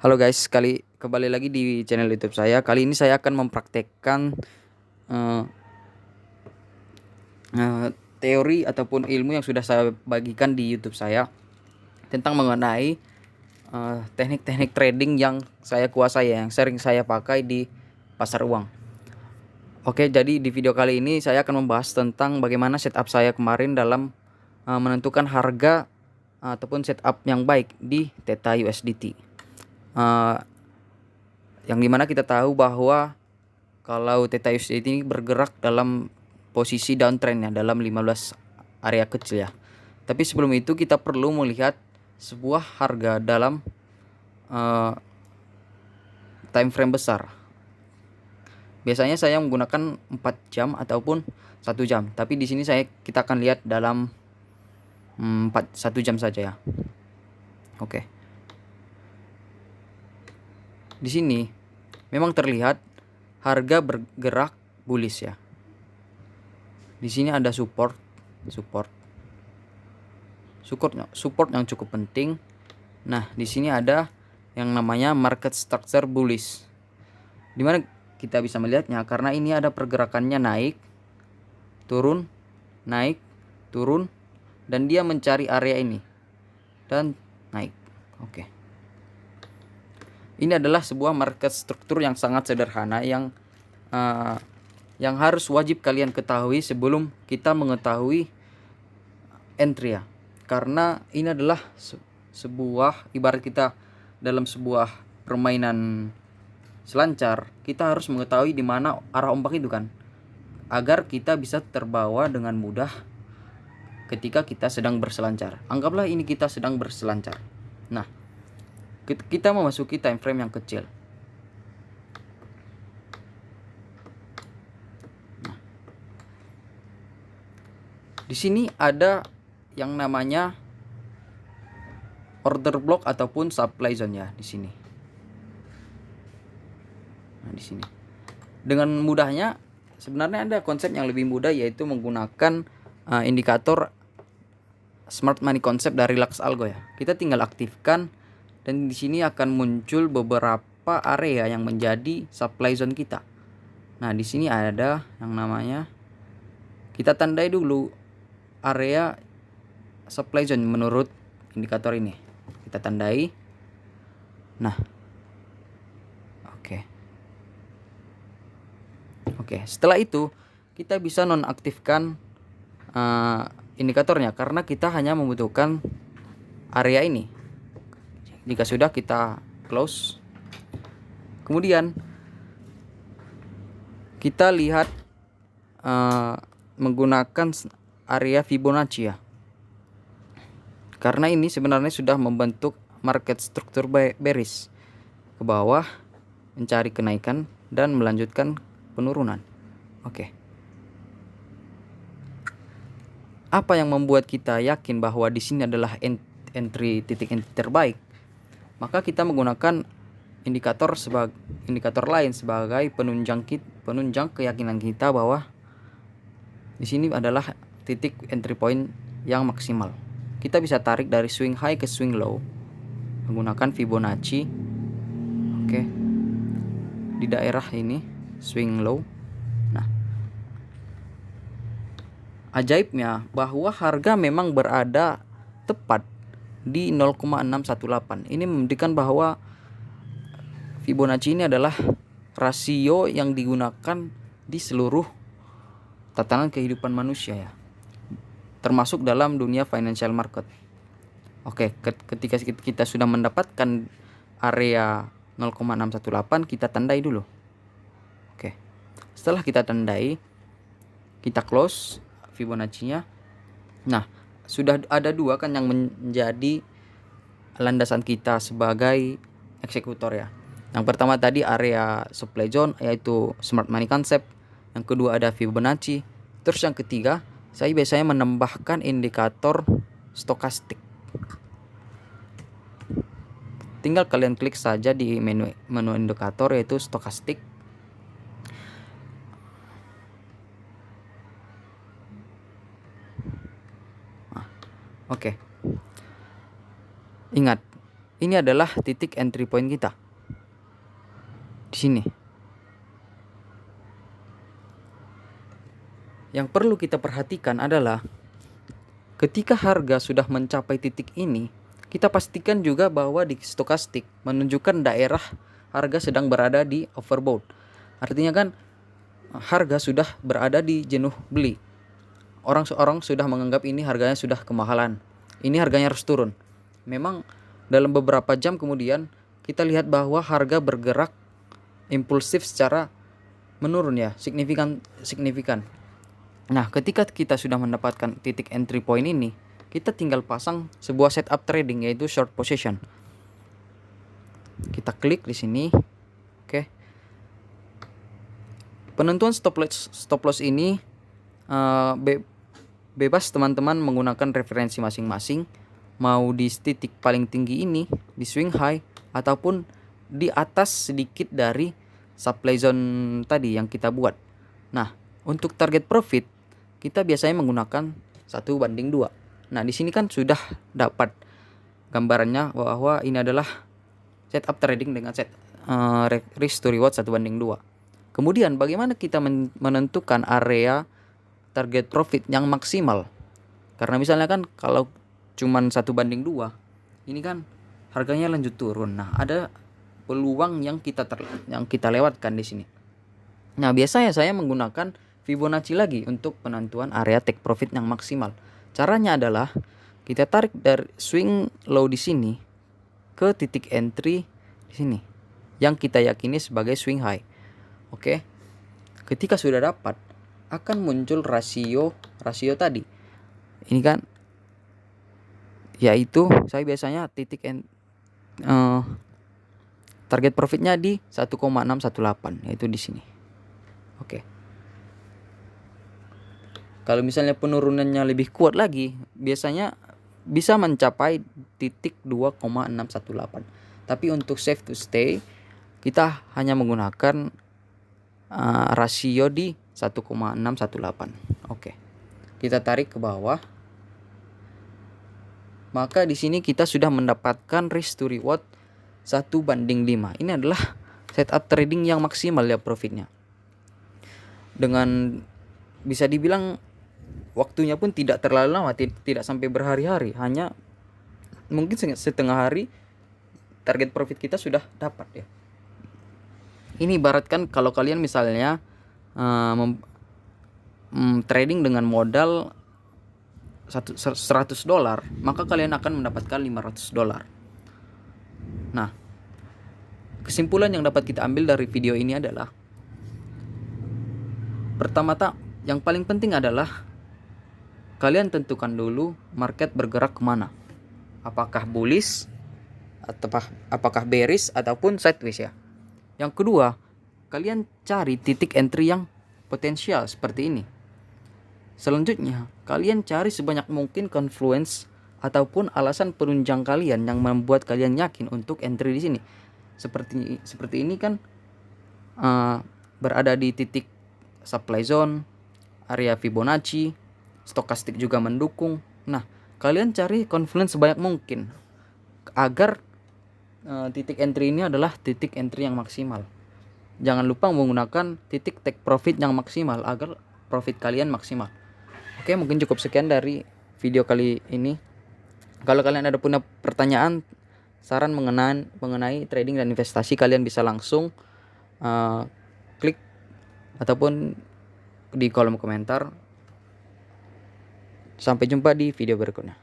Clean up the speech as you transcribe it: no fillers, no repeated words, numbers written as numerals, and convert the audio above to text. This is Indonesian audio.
Halo guys, kembali lagi di channel YouTube saya. Kali ini saya akan mempraktekkan eh, teori ataupun ilmu yang sudah saya bagikan di YouTube saya tentang mengenai teknik-teknik trading yang saya kuasai, yang sering saya pakai di pasar uang. Oke, jadi di video kali ini saya akan membahas tentang bagaimana setup saya kemarin dalam menentukan harga ataupun setup yang baik di Theta USDT. Yang dimana kita tahu bahwa kalau Theta USDT ini bergerak dalam posisi downtrend ya, dalam 15 area kecil ya. Tapi sebelum itu kita perlu melihat sebuah harga dalam time frame besar. Biasanya saya menggunakan 4 jam ataupun 1 jam. Tapi di sini kita akan lihat dalam 1 jam saja ya. Oke. Di sini memang terlihat harga bergerak bullish ya. Di sini ada support yang cukup penting. Nah, di sini ada yang namanya market structure bullish. Dimana kita bisa melihatnya karena ini ada pergerakannya naik, turun, dan dia mencari area ini dan naik. Oke. Ini adalah sebuah market struktur yang sangat sederhana yang harus wajib kalian ketahui sebelum kita mengetahui entry ya. Karena ini adalah sebuah, ibarat kita dalam sebuah permainan selancar, kita harus mengetahui di mana arah ombak itu kan, agar kita bisa terbawa dengan mudah ketika kita sedang berselancar. Anggaplah ini kita sedang berselancar. Nah, kita memasuki time frame yang kecil. Nah, di sini ada yang namanya order block ataupun supply zone ya di sini. Nah, di sini dengan mudahnya sebenarnya ada konsep yang lebih mudah, yaitu menggunakan indikator Smart Money Concept dari Lux Algo ya. Kita tinggal aktifkan dan di sini akan muncul beberapa area yang menjadi supply zone kita. Nah, di sini ada yang namanya, kita tandai dulu area supply zone menurut indikator ini. Kita tandai. Nah, Oke, setelah itu kita bisa nonaktifkan indikatornya karena kita hanya membutuhkan area ini. Jika sudah, kita close. Kemudian kita lihat menggunakan area Fibonacci ya. Karena ini sebenarnya sudah membentuk market struktur bearish ke bawah, mencari kenaikan dan melanjutkan penurunan. Oke. Apa yang membuat kita yakin bahwa di sini adalah titik entry terbaik? Maka kita menggunakan indikator lain sebagai penunjang keyakinan kita bahwa di sini adalah titik entry point yang maksimal. Kita bisa tarik dari swing high ke swing low menggunakan Fibonacci. Oke. Di daerah ini swing low. Nah, ajaibnya bahwa harga memang berada tepat di 0,618. Ini membuktikan bahwa Fibonacci ini adalah rasio yang digunakan di seluruh tatanan kehidupan manusia ya, termasuk dalam dunia financial market. Oke, ketika kita sudah mendapatkan area 0,618, kita tandai dulu. Oke. Setelah kita tandai, kita close Fibonacci-nya. Nah, sudah ada dua kan yang menjadi landasan kita sebagai eksekutor ya. Yang pertama tadi area supply zone, yaitu Smart Money Concept. Yang kedua ada Fibonacci. Terus yang ketiga, saya biasanya menambahkan indikator stokastik. Tinggal kalian klik saja di menu indikator, yaitu stokastik. Oke. Ingat, ini adalah titik entry point kita di sini. Yang perlu kita perhatikan adalah ketika harga sudah mencapai titik ini, kita pastikan juga bahwa di stokastik menunjukkan daerah harga sedang berada di overbought. Artinya kan harga sudah berada di jenuh beli. Orang sudah menganggap ini harganya sudah kemahalan. Ini harganya harus turun. Memang dalam beberapa jam kemudian kita lihat bahwa harga bergerak impulsif secara menurun ya, signifikan. Nah, ketika kita sudah mendapatkan titik entry point ini, kita tinggal pasang sebuah setup trading, yaitu short position. Kita klik di sini. Oke. Penentuan stop loss ini bebas teman-teman menggunakan referensi masing-masing, mau di titik paling tinggi ini, di swing high, ataupun di atas sedikit dari supply zone tadi yang kita buat. Nah, untuk target profit kita biasanya menggunakan 1:2. Nah, di sini kan sudah dapat gambarannya bahwa ini adalah setup trading dengan risk to reward 1:2. Kemudian bagaimana kita menentukan area target profit yang maksimal? Karena misalnya kan kalau cuman 1:2, ini kan harganya lanjut turun. Nah, ada peluang yang kita lewatkan di sini. Nah, biasanya saya menggunakan Fibonacci lagi untuk penentuan area take profit yang maksimal. Caranya adalah kita tarik dari swing low di sini ke titik entry di sini yang kita yakini sebagai swing high. Oke. Ketika sudah dapat, akan muncul rasio tadi. Ini kan yaitu saya biasanya target profitnya di 1,618, yaitu di sini. Oke. Kalau misalnya penurunannya lebih kuat lagi, biasanya bisa mencapai titik 2,618. Tapi untuk safe to stay, kita hanya menggunakan rasio di 1,618. Oke. Kita tarik ke bawah. Maka di sini kita sudah mendapatkan risk to reward 1:5. Ini adalah setup trading yang maksimal ya profitnya. Dengan bisa dibilang waktunya pun tidak terlalu lama, tidak sampai berhari-hari, hanya mungkin setengah hari target profit kita sudah dapat ya. Ini ibaratkan kalau kalian misalnya trading dengan modal $100, maka kalian akan mendapatkan $500. Nah, kesimpulan yang dapat kita ambil dari video ini adalah, pertama yang paling penting adalah kalian tentukan dulu market bergerak kemana. Apakah bullish, apakah bearish, ataupun sideways ya. Yang kedua, kalian cari titik entry yang potensial seperti ini. Selanjutnya, kalian cari sebanyak mungkin confluence ataupun alasan penunjang kalian yang membuat kalian yakin untuk entry di sini. Seperti ini kan berada di titik supply zone, area Fibonacci, stokastik juga mendukung. Nah, kalian cari confluence sebanyak mungkin agar titik entry ini adalah titik entry yang maksimal. Jangan lupa menggunakan titik take profit yang maksimal agar profit kalian maksimal. Oke, mungkin cukup sekian dari video kali ini. Kalau kalian ada punya pertanyaan, saran mengenai trading dan investasi, kalian bisa langsung klik ataupun di kolom komentar. Sampai jumpa di video berikutnya.